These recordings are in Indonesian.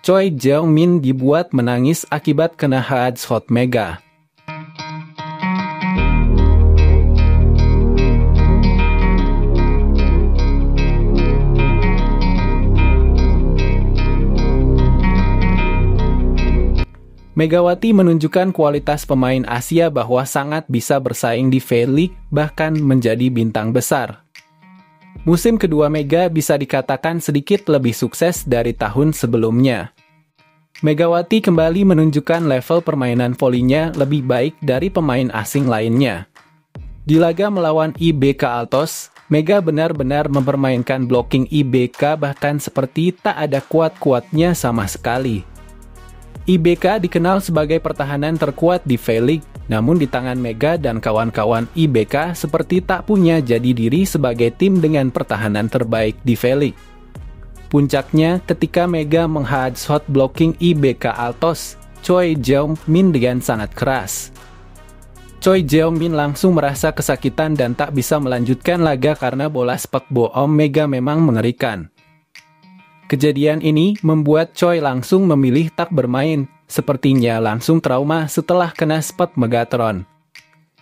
Choi Jeong-min dibuat menangis akibat kena headshot Mega. Megawati menunjukkan kualitas pemain Asia bahwa sangat bisa bersaing di V-League, bahkan menjadi bintang besar. Musim kedua Mega bisa dikatakan sedikit lebih sukses dari tahun sebelumnya. Megawati kembali menunjukkan level permainan volinya lebih baik dari pemain asing lainnya. Di laga melawan IBK Altos, Mega benar-benar mempermainkan blocking IBK bahkan seperti tak ada kuat-kuatnya sama sekali. IBK dikenal sebagai pertahanan terkuat di V-League, namun di tangan Mega dan kawan-kawan IBK seperti tak punya jadi diri sebagai tim dengan pertahanan terbaik di V-League. Puncaknya ketika Mega meng-headshot blocking IBK Altos, Choi Jeong-min dengan sangat keras. Choi Jeong-min langsung merasa kesakitan dan tak bisa melanjutkan laga karena bola sepak bola Mega memang mengerikan. Kejadian ini membuat Choi langsung memilih tak bermain, sepertinya langsung trauma setelah kena spot Megatron.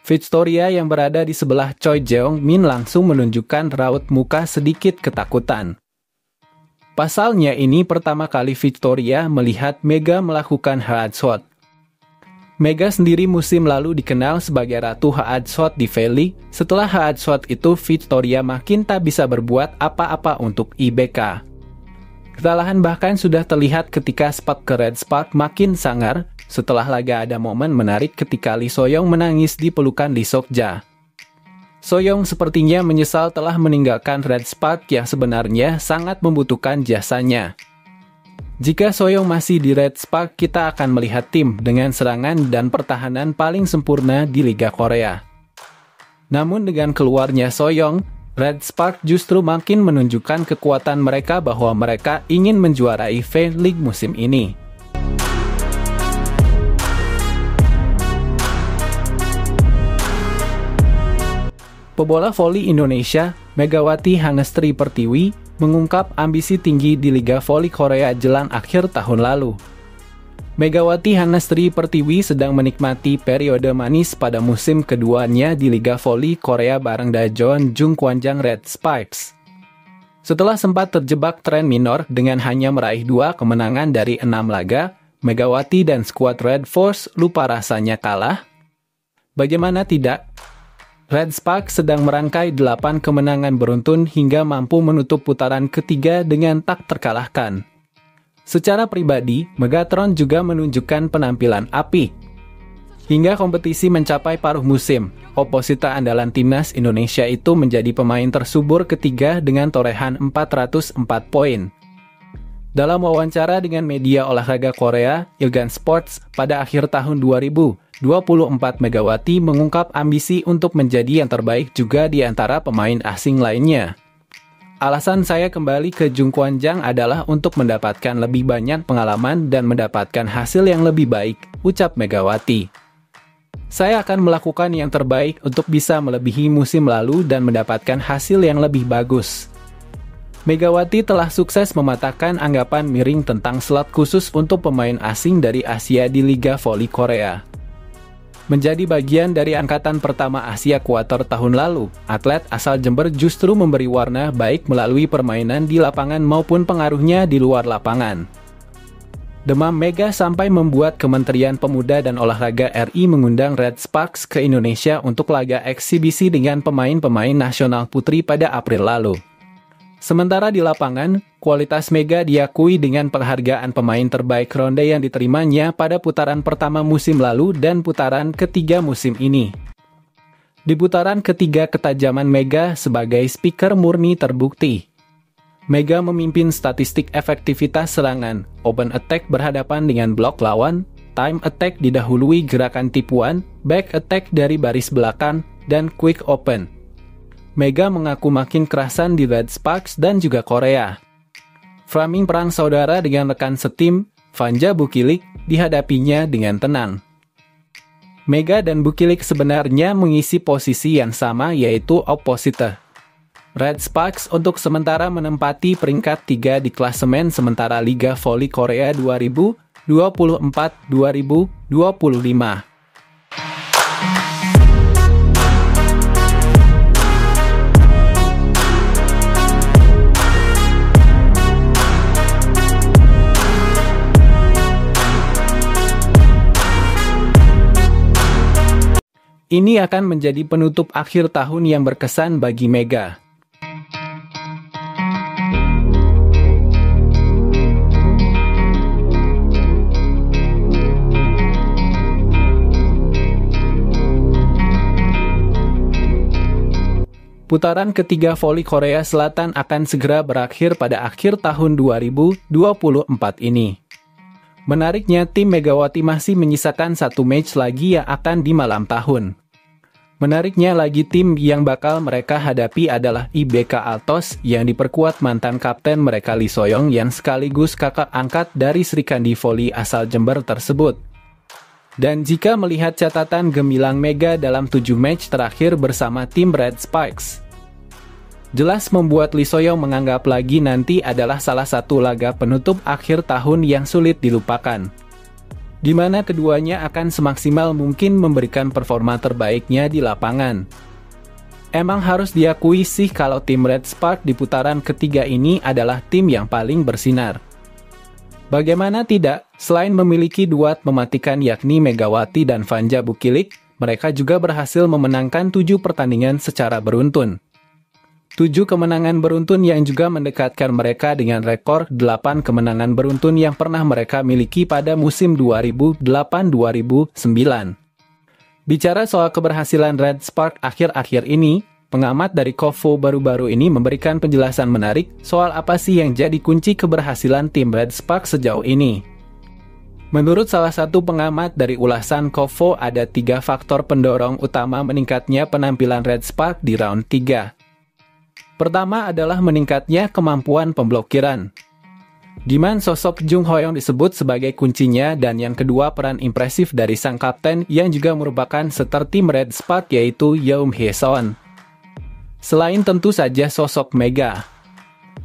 Victoria yang berada di sebelah Choi Jeong-min langsung menunjukkan raut muka sedikit ketakutan. Pasalnya ini pertama kali Victoria melihat Mega melakukan headshot. Mega sendiri musim lalu dikenal sebagai ratu headshot di V-League. Setelah headshot itu Victoria makin tak bisa berbuat apa-apa untuk IBK. Kesalahan bahkan sudah terlihat ketika spot ke Red Spark makin sangar, setelah laga ada momen menarik ketika Lee So-young menangis di pelukan Lee Sok-ja. So-young sepertinya menyesal telah meninggalkan Red Spark yang sebenarnya sangat membutuhkan jasanya. Jika So-young masih di Red Spark, kita akan melihat tim dengan serangan dan pertahanan paling sempurna di Liga Korea. Namun dengan keluarnya So-young, Red Spark justru makin menunjukkan kekuatan mereka bahwa mereka ingin menjuarai V-League musim ini. Pebola voli Indonesia, Megawati Hangestri Pertiwi, mengungkap ambisi tinggi di Liga Voli Korea jelang akhir tahun lalu. Megawati Hangestri Pertiwi sedang menikmati periode manis pada musim keduanya di Liga Voli Korea bareng Daejeon Jungkwanjang Red Sparks. Setelah sempat terjebak tren minor dengan hanya meraih 2 kemenangan dari 6 laga, Megawati dan skuad Red Force lupa rasanya kalah. Bagaimana tidak? Red Sparks sedang merangkai 8 kemenangan beruntun hingga mampu menutup putaran ketiga dengan tak terkalahkan. Secara pribadi, Megatron juga menunjukkan penampilan apik. Hingga kompetisi mencapai paruh musim, oposita andalan timnas Indonesia itu menjadi pemain tersubur ketiga dengan torehan 404 poin. Dalam wawancara dengan media olahraga Korea, Ilgan Sports, pada akhir tahun 2024 Megawati mengungkap ambisi untuk menjadi yang terbaik juga di antara pemain asing lainnya. Alasan saya kembali ke Jungkwanjang adalah untuk mendapatkan lebih banyak pengalaman dan mendapatkan hasil yang lebih baik, ucap Megawati. Saya akan melakukan yang terbaik untuk bisa melebihi musim lalu dan mendapatkan hasil yang lebih bagus. Megawati telah sukses mematahkan anggapan miring tentang slot khusus untuk pemain asing dari Asia di Liga Voli Korea. Menjadi bagian dari angkatan pertama Asia kuarter tahun lalu, atlet asal Jember justru memberi warna baik melalui permainan di lapangan maupun pengaruhnya di luar lapangan. Demam Mega sampai membuat Kementerian Pemuda dan Olahraga RI mengundang Red Sparks ke Indonesia untuk laga eksibisi dengan pemain-pemain nasional putri pada April lalu. Sementara di lapangan, kualitas Mega diakui dengan penghargaan pemain terbaik ronde yang diterimanya pada putaran pertama musim lalu dan putaran ketiga musim ini. Di putaran ketiga, ketajaman Mega sebagai speaker murni terbukti. Mega memimpin statistik efektivitas serangan, open attack berhadapan dengan blok lawan, time attack didahului gerakan tipuan, back attack dari baris belakang, dan quick open. Mega mengaku makin kerasan di Red Sparks dan juga Korea. Framing perang saudara dengan rekan setim, Vanja Bukilik, dihadapinya dengan tenang. Mega dan Bukilik sebenarnya mengisi posisi yang sama, yaitu oppositor. Red Sparks untuk sementara menempati peringkat 3 di klasemen sementara Liga Voli Korea 2024-2025. Ini akan menjadi penutup akhir tahun yang berkesan bagi Mega. Putaran ketiga Voli Korea Selatan akan segera berakhir pada akhir tahun 2024 ini. Menariknya, tim Megawati masih menyisakan satu match lagi yang akan di malam tahun. Menariknya lagi, tim yang bakal mereka hadapi adalah IBK Altos yang diperkuat mantan kapten mereka Lee Soyoung yang sekaligus kakak angkat dari Srikandi Voli asal Jember tersebut. Dan jika melihat catatan gemilang Mega dalam 7 match terakhir bersama tim Red Sparks, jelas membuat Lee Soyoung menganggap lagi nanti adalah salah satu laga penutup akhir tahun yang sulit dilupakan, di mana keduanya akan semaksimal mungkin memberikan performa terbaiknya di lapangan. Emang harus diakui sih kalau tim Red Spark di putaran ketiga ini adalah tim yang paling bersinar. Bagaimana tidak, selain memiliki duet mematikan yakni Megawati dan Vanja Bukilik, mereka juga berhasil memenangkan 7 pertandingan secara beruntun. 7 kemenangan beruntun yang juga mendekatkan mereka dengan rekor 8 kemenangan beruntun yang pernah mereka miliki pada musim 2008-2009. Bicara soal keberhasilan Red Spark akhir-akhir ini, pengamat dari KOFO baru-baru ini memberikan penjelasan menarik soal apa sih yang jadi kunci keberhasilan tim Red Spark sejauh ini. Menurut salah satu pengamat dari ulasan KOFO, ada 3 faktor pendorong utama meningkatnya penampilan Red Spark di round 3. Pertama adalah meningkatnya kemampuan pemblokiran, di mana sosok Jung Hoyeong disebut sebagai kuncinya, dan yang kedua peran impresif dari sang kapten yang juga merupakan seter tim Red Spark yaitu Yeom Hye-son. Selain tentu saja sosok Mega.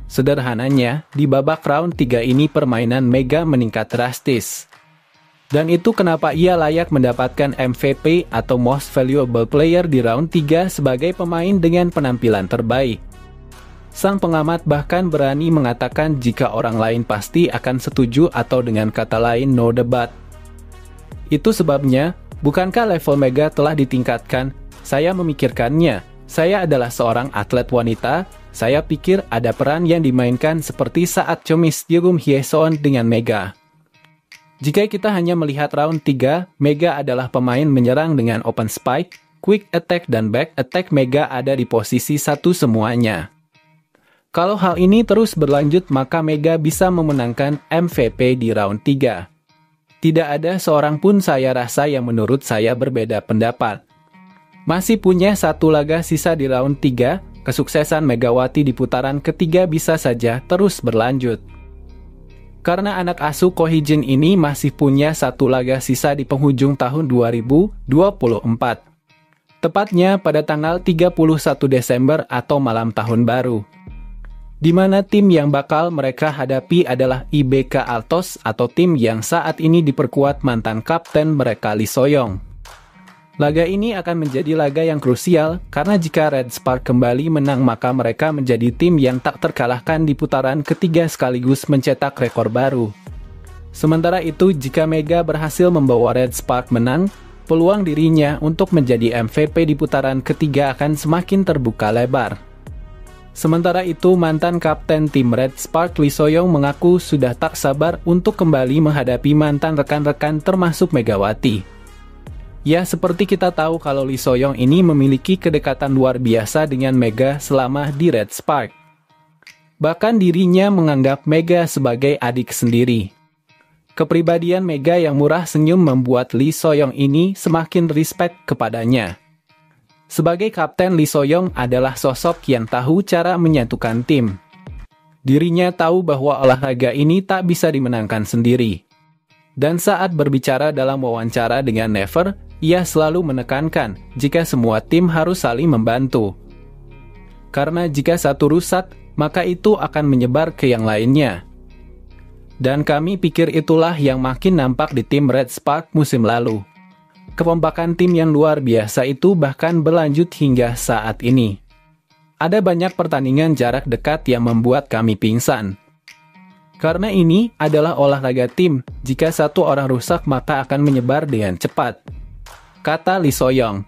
Sederhananya, di babak round 3 ini permainan Mega meningkat drastis. Dan itu kenapa ia layak mendapatkan MVP atau Most Valuable Player di round 3 sebagai pemain dengan penampilan terbaik. Sang pengamat bahkan berani mengatakan jika orang lain pasti akan setuju atau dengan kata lain no debat. Itu sebabnya, bukankah level Mega telah ditingkatkan? Saya memikirkannya, saya adalah seorang atlet wanita, saya pikir ada peran yang dimainkan seperti saat Chomis Yeom Hye-son dengan Mega. Jika kita hanya melihat round 3, Mega adalah pemain menyerang dengan open spike, quick attack dan back attack. Mega ada di posisi 1 semuanya. Kalau hal ini terus berlanjut, maka Mega bisa memenangkan MVP di round 3. Tidak ada seorang pun saya rasa yang menurut saya berbeda pendapat. Masih punya 1 laga sisa di round 3, kesuksesan Megawati di putaran ketiga bisa saja terus berlanjut. Karena anak asuh Ko Hee-jin ini masih punya 1 laga sisa di penghujung tahun 2024. Tepatnya pada tanggal 31 Desember atau malam tahun baru, di mana tim yang bakal mereka hadapi adalah IBK Altos atau tim yang saat ini diperkuat mantan kapten mereka Lee Soyoung. Laga ini akan menjadi laga yang krusial karena jika Red Spark kembali menang maka mereka menjadi tim yang tak terkalahkan di putaran ketiga sekaligus mencetak rekor baru. Sementara itu, jika Mega berhasil membawa Red Spark menang, peluang dirinya untuk menjadi MVP di putaran ketiga akan semakin terbuka lebar. Sementara itu, mantan kapten tim Red Spark Lee Soyoung mengaku sudah tak sabar untuk kembali menghadapi mantan rekan-rekan termasuk Megawati. Ya, seperti kita tahu kalau Lee Soyoung ini memiliki kedekatan luar biasa dengan Mega selama di Red Spark. Bahkan dirinya menganggap Mega sebagai adik sendiri. Kepribadian Mega yang murah senyum membuat Lee Soyoung ini semakin respect kepadanya. Sebagai kapten, Lee Soyoung adalah sosok yang tahu cara menyatukan tim. Dirinya tahu bahwa olahraga ini tak bisa dimenangkan sendiri. Dan saat berbicara dalam wawancara dengan Never, ia selalu menekankan jika semua tim harus saling membantu. karena jika satu rusak, maka itu akan menyebar ke yang lainnya. Dan kami pikir itulah yang makin nampak di tim Red Spark musim lalu. Kekompakan tim yang luar biasa itu bahkan berlanjut hingga saat ini. Ada banyak pertandingan jarak dekat yang membuat kami pingsan. Karena ini adalah olahraga tim, jika satu orang rusak maka akan menyebar dengan cepat, kata Lee So-young.